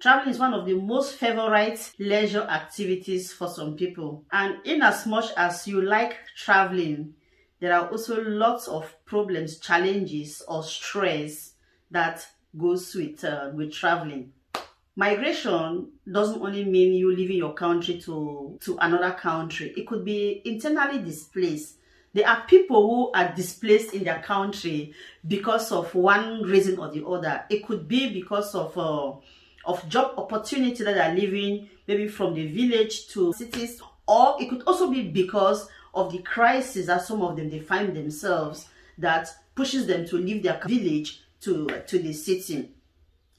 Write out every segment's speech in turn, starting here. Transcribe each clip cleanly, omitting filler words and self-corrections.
Traveling is one of the most favorite leisure activities for some people. And in as much as you like traveling, there are also lots of problems, challenges, or stress that goes with traveling. Migration doesn't only mean you leaving your country to another country. It could be internally displaced. There are people who are displaced in their country because of one reason or the other. It could be because of job opportunity that are living maybe from the village to cities, or it could also be because of the crisis that some of them they find themselves that pushes them to leave their village to the city.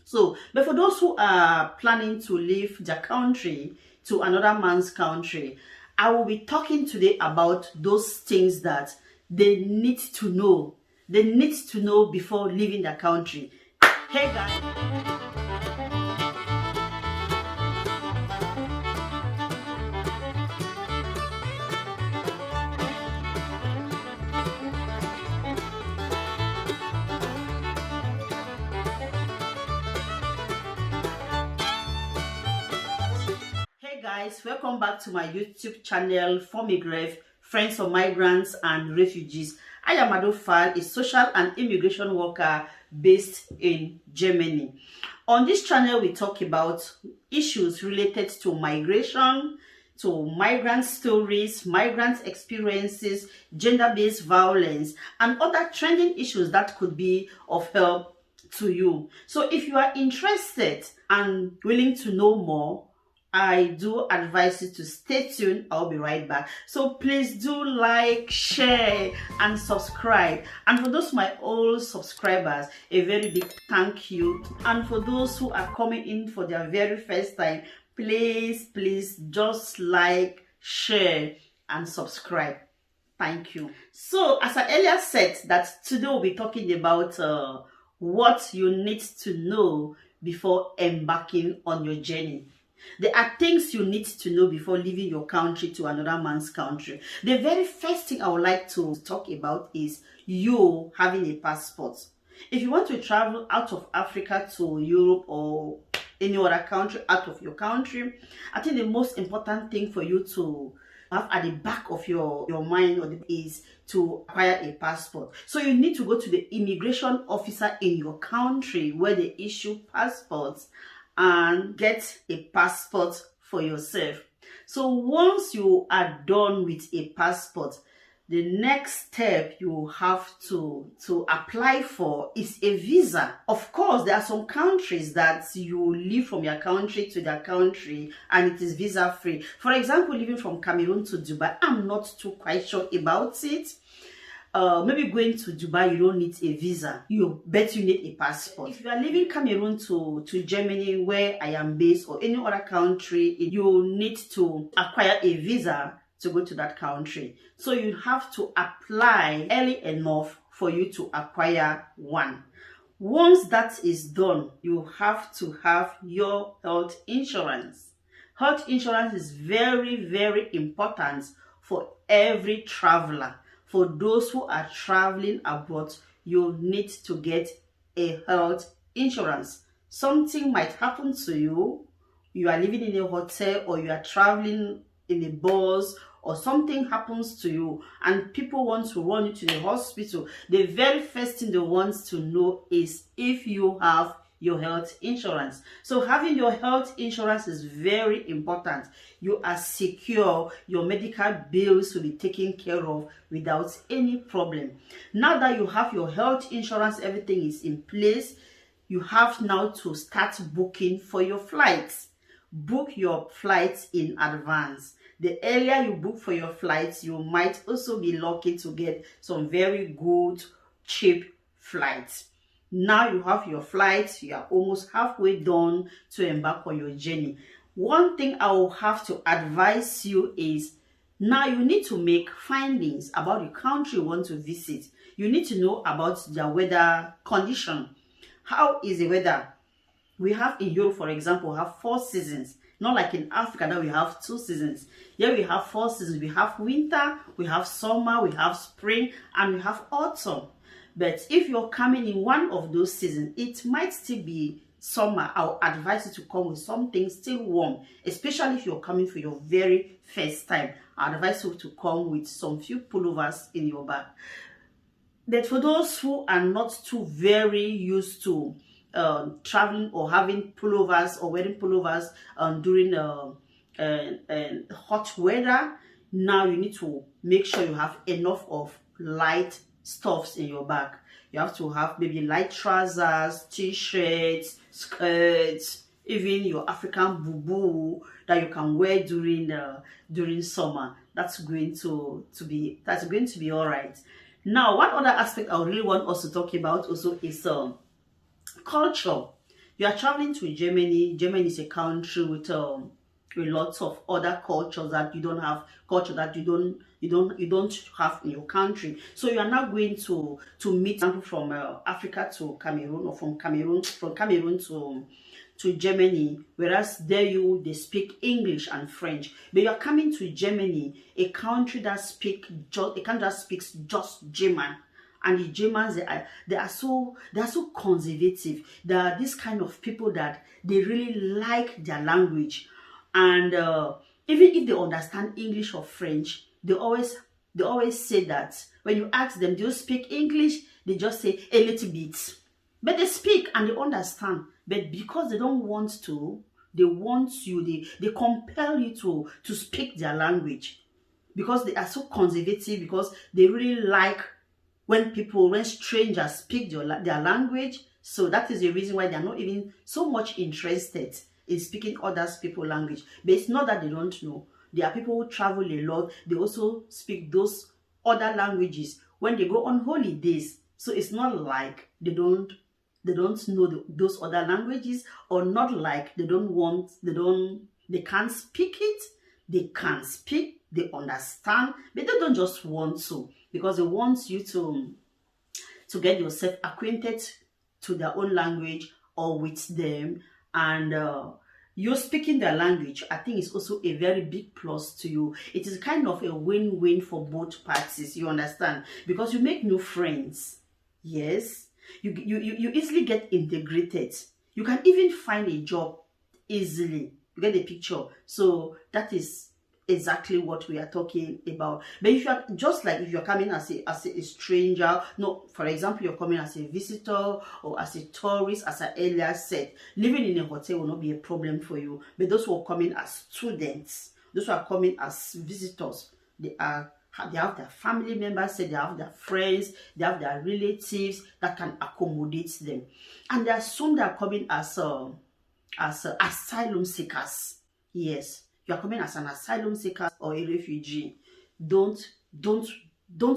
So, but for those who are planning to leave their country to another man's country, I will be talking today about those things that they need to know. They need to know before leaving their country. Hey guys. Guys, welcome back to my YouTube channel FORMIGREF, Friends of Migrants and Refugees. I am Mado, a social and immigration worker based in Germany. On this channel, we talk about issues related to migration, to migrant stories, migrant experiences, gender-based violence, and other trending issues that could be of help to you. So if you are interested and willing to know more, I do advise you to stay tuned. I'll be right back. So please do like, share, and subscribe. And for those my old subscribers, a very big thank you. And for those who are coming in for their very first time, please just like, share, and subscribe. Thank you. So as I earlier said, that today we'll be talking about what you need to know before embarking on your journey. There are things you need to know before leaving your country to another man's country. The very first thing I would like to talk about is you having a passport. If you want to travel out of Africa to Europe or any other country out of your country, I think the most important thing for you to have at the back of your mind is to acquire a passport. So you need to go to the immigration officer in your country where they issue passports and get a passport for yourself. So once you are done with a passport, the next step you have to apply for is a visa. Of course, there are some countries that you leave from your country to their country and it is visa free. For example, living from Cameroon to Dubai, I'm not too quite sure about it. Maybe going to Dubai, you don't need a visa. You need a passport. If you are leaving Cameroon to Germany, where I am based, or any other country, you need to acquire a visa to go to that country. So you have to apply early enough for you to acquire one. Once that is done, you have to have your health insurance. Health insurance is very, very important for every traveler. For those who are traveling abroad, you need to get a health insurance. Something might happen to you. You are living in a hotel or you are traveling in a bus or something happens to you and people want to run you to the hospital. The very first thing they want to know is if you have your health insurance. So having your health insurance is very important. You are secure. Your medical bills will be taken care of without any problem. Now that you have your health insurance, everything is in place, you have now to start booking for your flights. Book your flights in advance. The earlier you book for your flights, you might also be lucky to get some very good, cheap flights. Now you have your flights, you are almost halfway done to embark on your journey. One thing I will have to advise you is, now you need to make findings about the country you want to visit. You need to know about their weather condition. How is the weather? We have in Europe, for example, we have 4 seasons. Not like in Africa that we have 2 seasons. Here we have 4 seasons. We have winter, we have summer, we have spring, and we have autumn. But if you're coming in one of those seasons, it might still be summer, I'll advise you to come with something still warm, especially if you're coming for your very first time. I advise you to come with some few pullovers in your bag. But for those who are not too very used to traveling or having pullovers or wearing pullovers during hot weather, now you need to make sure you have enough of light stuffs in your bag. You have to have maybe light trousers, t-shirts, skirts, even your African bubu that you can wear during summer. That's going to be all right. Now, one other aspect I really want us to talk about also is culture. You are traveling to Germany. Germany is a country with lots of other cultures that you don't have, culture that you don't have in your country. So you are now going to meet people from Africa to Cameroon, or from Cameroon to Germany, whereas there they speak English and French. But you are coming to Germany, a country that speaks just German. And the Germans, they are so conservative. They are this kind of people that they really like their language. And even if they understand English or French, they always say that when you ask them, do you speak English? They just say a little bit. But they speak and they understand. But because they don't want to, they compel you to speak their language. Because they are so conservative, because they really like when strangers speak their language. So that is the reason why they are not even so much interested in speaking other people's language. But it's not that they don't know. There are people who travel a lot. They also speak those other languages when they go on holidays. So it's not like they don't know those other languages, or not like they can't speak it. They can speak, they understand, but they don't just want to, because they want you to get yourself acquainted to their own language or with them. And you speaking their language, I think, is also a very big plus to you. It is kind of a win-win for both parties, you understand? Because you make new friends. Yes. You easily get integrated. You can even find a job easily. You get the picture? So that is exactly what we are talking about. But if you are if you're coming as a stranger, no, for example, you're coming as a visitor or as a tourist, as I earlier said, living in a hotel will not be a problem for you. But those who are coming as students, those who are coming as visitors, they have their family members, they have their friends, they have their relatives that can accommodate them. And there are some that are coming as asylum seekers. Yes, you are coming as an asylum seeker or a refugee. Don't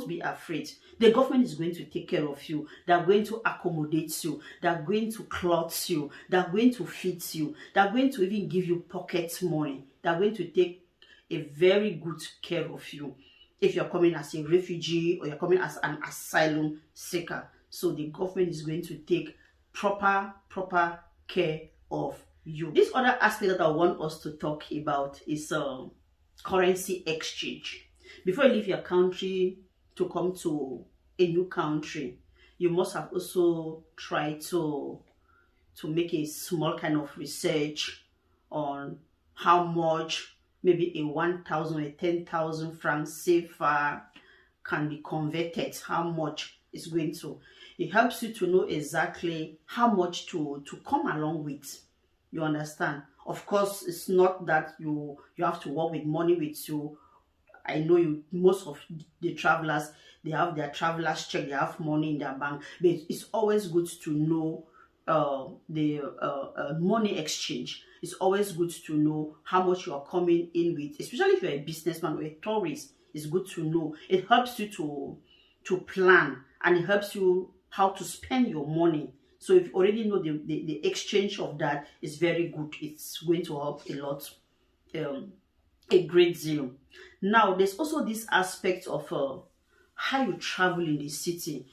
be afraid. The government is going to take care of you. They are going to accommodate you. They are going to clothe you. They are going to feed you. They are going to even give you pocket money. They are going to take a very good care of you if you're coming as a refugee or you're coming as an asylum seeker. So the government is going to take proper care of you. This other aspect that I want us to talk about is currency exchange. Before you leave your country to come to a new country, you must have also tried to make a small kind of research on how much maybe a 1,000 or 10,000 francs CFA can be converted, how much it's going to. It helps you to know exactly how much to come along with. You understand? Of course, it's not that you have to work with money with you. I know most of the travelers, they have their travelers check, they have money in their bank, but it's always good to know the money exchange. It's always good to know how much you are coming in with, especially if you're a businessman or a tourist. It's good to know. It helps you to plan, and it helps you how to spend your money. So if you already know the exchange of that is very good, it's going to help a lot, a great deal. Now, there's also this aspect of how you travel in the city.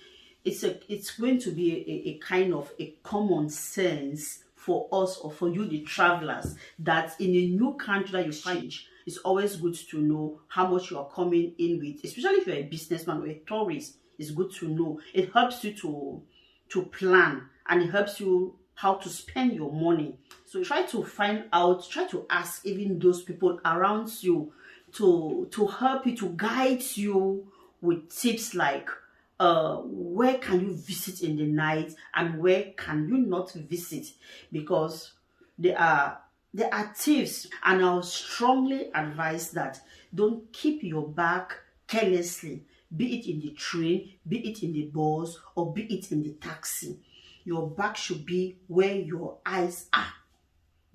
It's going to be a kind of a common sense for us, or for you, the travelers, that in a new country that you find, it's always good to know how much you are coming in with, especially if you're a businessman or a tourist. It's good to know. It helps you to plan, and it helps you how to spend your money. So try to find out, try to ask even those people around you to help you, to guide you with tips like where can you visit in the night and where can you not visit, because there are thieves. And I'll strongly advise that don't keep your bag carelessly, be it in the train, be it in the bus, or be it in the taxi. Your bag should be where your eyes are.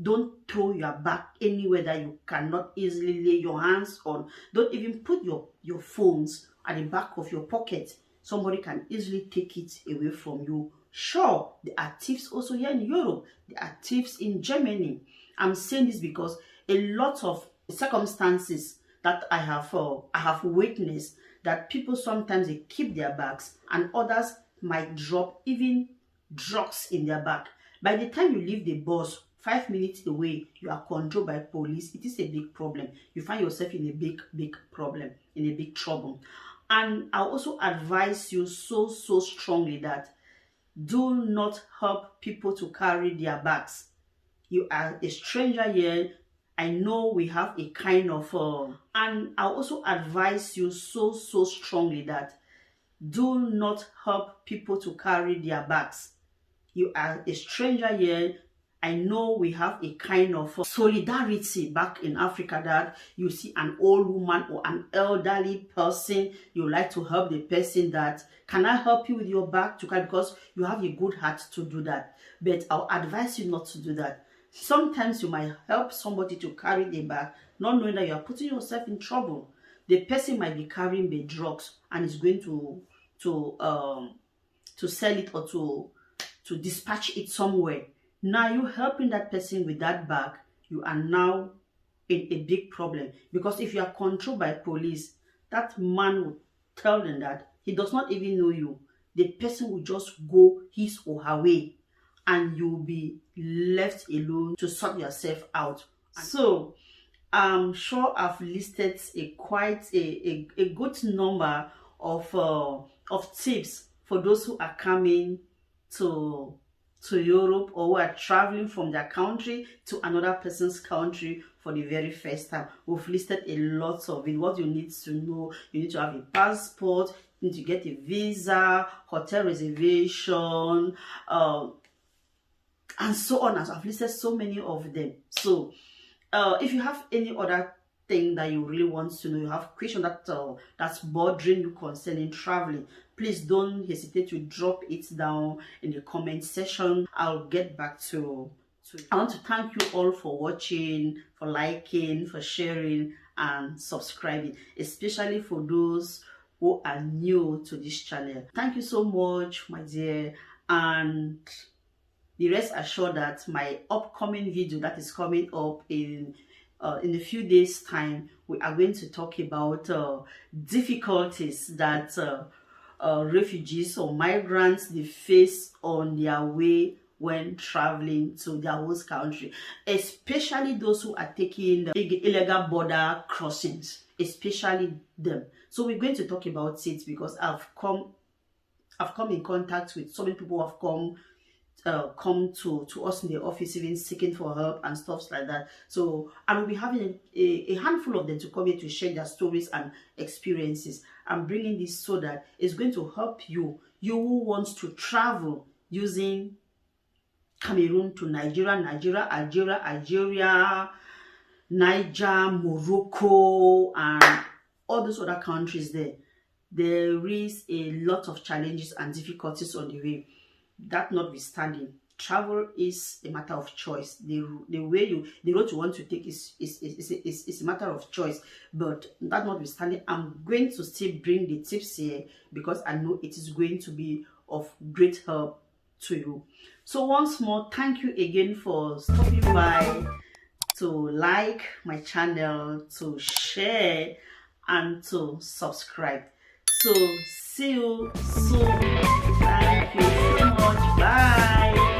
Don't throw your bag anywhere that you cannot easily lay your hands on. Don't even put your phones at the back of your pocket. Somebody can easily take it away from you. Sure, there are thieves also here in Europe. There are thieves in Germany. I'm saying this because a lot of circumstances that I have witnessed, that people sometimes they keep their bags and others might drop even drugs in their bag. By the time you leave the bus, 5 minutes away, you are controlled by police. It is a big problem. You find yourself in a big problem, in a big trouble. And I also advise you so strongly that do not help people to carry their bags. You are a stranger here. I know we have a kind of and I also advise you so strongly that do not help people to carry their bags. You are a stranger here. I know we have a kind of solidarity back in Africa, that you see an old woman or an elderly person, you like to help the person, that can I help you with your bag to carry, because you have a good heart to do that. But I'll advise you not to do that. Sometimes you might help somebody to carry the bag, not knowing that you are putting yourself in trouble. The person might be carrying the drugs and is going to sell it or to dispatch it somewhere. Now you helping that person with that bag, you are now in a big problem, because if you are controlled by police, that man will tell them that he does not even know you. The person will just go his or her way, and you'll be left alone to sort yourself out. So I'm sure I've listed quite a good number of tips for those who are coming to Europe, or who are traveling from their country to another person's country for the very first time. We've listed a lot of it. What you need to know: you need to have a passport, you need to get a visa, hotel reservation, and so on. As I've listed so many of them. So if you have any other thing that you really want to know, you have question that's bothering you concerning traveling, please don't hesitate to drop it down in the comment section. I'll get back to it. I want to thank you all for watching, for liking, for sharing, and subscribing, especially for those who are new to this channel. Thank you so much, my dear, and be rest assured that my upcoming video that is coming up in a few days time, we are going to talk about difficulties that refugees or migrants they face on their way when traveling to their host country, especially those who are taking the illegal border crossings, especially them. So we're going to talk about it, because I've come in contact with so many people who have come to us in the office, even seeking for help and stuff like that. So I will be having a handful of them to come here to share their stories and experiences. I'm bringing this so that it's going to help you who wants to travel using Cameroon to Nigeria, Algeria, Niger, Morocco, and all those other countries there. There is a lot of challenges and difficulties on the way. That notwithstanding, travel is a matter of choice. The road you want to take is a matter of choice. But that notwithstanding, I'm going to still bring the tips here, because I know it is going to be of great help to you. So once more, thank you again for stopping by, to like my channel, to share, and to subscribe. So see you soon. Thank you so much. Bye.